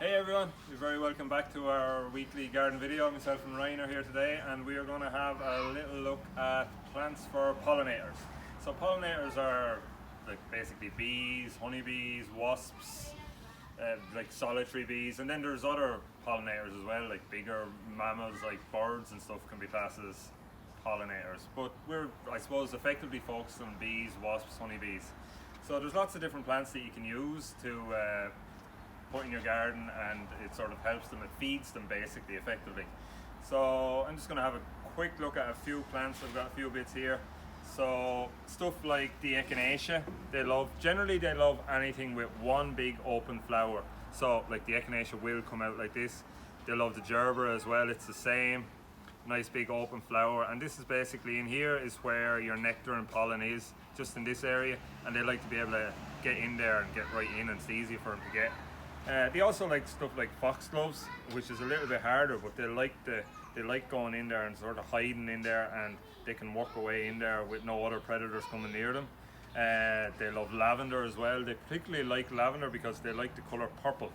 Hey everyone, you're very welcome back to our weekly garden video. Myself and Ryan are here today and we are going to have a little look at plants for pollinators. So pollinators are like basically bees, honeybees, wasps, like solitary bees, and then there's other pollinators as well, like bigger mammals like birds and stuff can be classed as pollinators. But we're, I suppose, effectively focused on bees, wasps, honeybees. So there's lots of different plants that you can use to put in your garden, and it sort of helps them, it feeds them basically effectively. So I'm just going to have a quick look at a few plants. I've got a few bits here. So stuff like the echinacea, generally they love anything with one big open flower. So like the echinacea will come out like this. They love the gerbera as well, it's the same. Nice big open flower, and this is basically, in here is where your nectar and pollen is, just in this area, and they like to be able to get in there and get right in, and it's easy for them to get. They also like stuff like foxgloves, which is a little bit harder, but they like going in there and sort of hiding in there, and they can work away in there with no other predators coming near them. They love lavender as well. They particularly like lavender because they like the colour purple.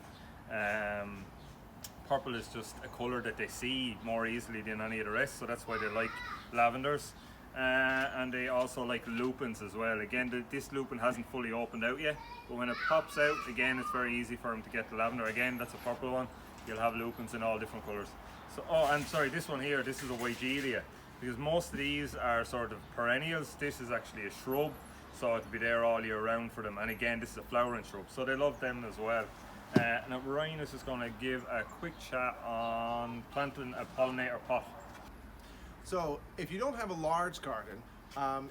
Purple is just a colour that they see more easily than any of the rest, so that's why they like lavenders. And they also like lupins as well. Again, this lupin hasn't fully opened out yet, but when it pops out, again, it's very easy for them to get the lavender. Again, that's a purple one. You'll have lupins in all different colours. So, oh, and sorry, this one here, this is a Weigelia, because most of these are sort of perennials. This is actually a shrub, so it'll be there all year round for them. And again, this is a flowering shrub, so they love them as well. Now Ryan is just going to give a quick chat on planting a pollinator pot. So if you don't have a large garden,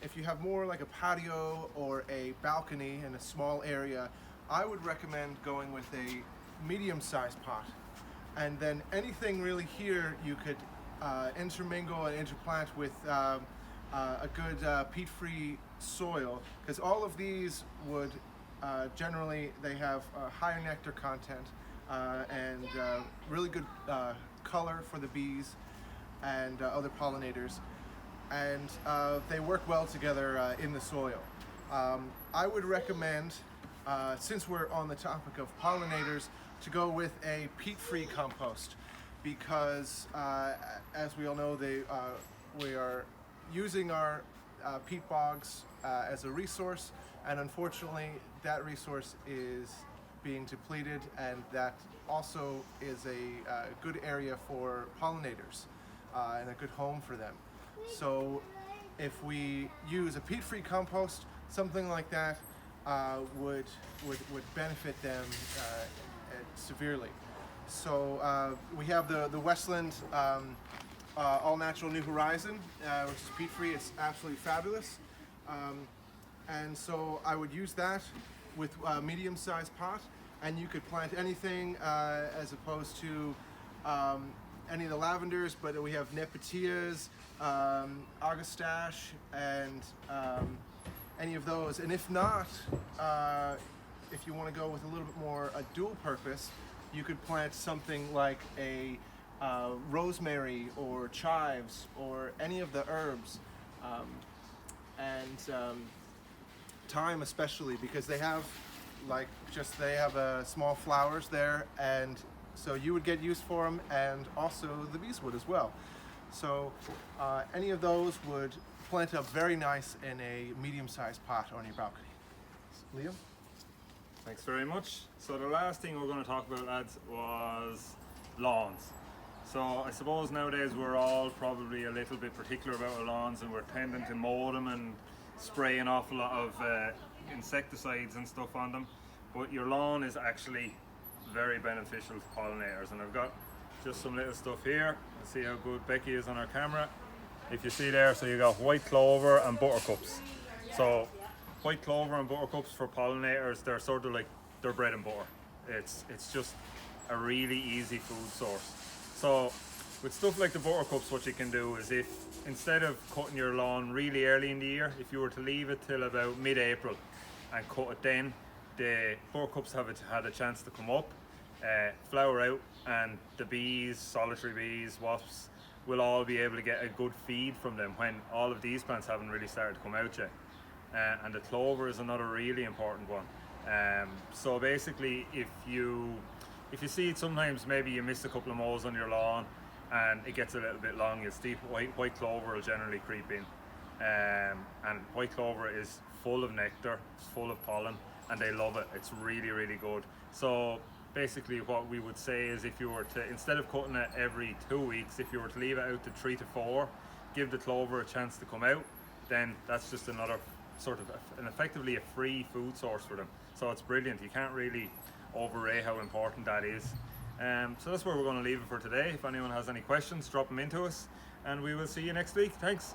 if you have more like a patio or a balcony in a small area, I would recommend going with a medium-sized pot. And then anything really here you could intermingle and interplant with a good peat-free soil, because all of these would generally, they have higher nectar content and really good color for the bees and other pollinators, and they work well together in the soil. I would recommend, since we're on the topic of pollinators, to go with a peat-free compost, because as we all know, we are using our peat bogs as a resource, and unfortunately that resource is being depleted, and that also is a good area for pollinators and a good home for them. So if we use a peat-free compost, something like that would benefit them severely. So we have the Westland All Natural New Horizon, which is peat-free. It's absolutely fabulous. And so I would use that with a medium-sized pot, and you could plant anything as opposed to any of the lavenders, but we have Nepetias, Augustache, and any of those. And if not, if you want to go with a little bit more a dual purpose, you could plant something like a rosemary or chives or any of the herbs, and thyme especially, because they have small flowers there, and so you would get use for them, and also the bees would as well. So any of those would plant up very nice in a medium-sized pot on your balcony. Liam? Thanks very much. So the last thing we're going to talk about, lads, was lawns. So I suppose nowadays we're all probably a little bit particular about our lawns, and we're tending to mow them and spray an awful lot of insecticides and stuff on them. But your lawn is actually very beneficial to pollinators, and I've got just some little stuff here. Let's see how good Becky is on our camera. If you see there, so you got white clover and buttercups. So white clover and buttercups for pollinators, they're sort of like their bread and butter. It's just a really easy food source. So with stuff like the buttercups, what you can do is, if instead of cutting your lawn really early in the year, if you were to leave it till about mid-April and cut it then, the buttercups have had a chance to come up, flower out, and the bees, solitary bees, wasps, will all be able to get a good feed from them when all of these plants haven't really started to come out yet. And the clover is another really important one. So basically, if you if you see it, sometimes maybe you miss a couple of mows on your lawn and it gets a little bit long, you'll see white clover will generally creep in. And white clover is full of nectar, it's full of pollen, and they love it. It's really, really good. So basically what we would say is, if you were to, instead of cutting it every 2 weeks, if you were to leave it out to 3 to 4, give the clover a chance to come out, then that's just another sort of effectively a free food source for them. So it's brilliant. You can't really overrate how important that is. So that's where we're going to leave it for today. If anyone has any questions, drop them into us, and we will see you next week. Thanks.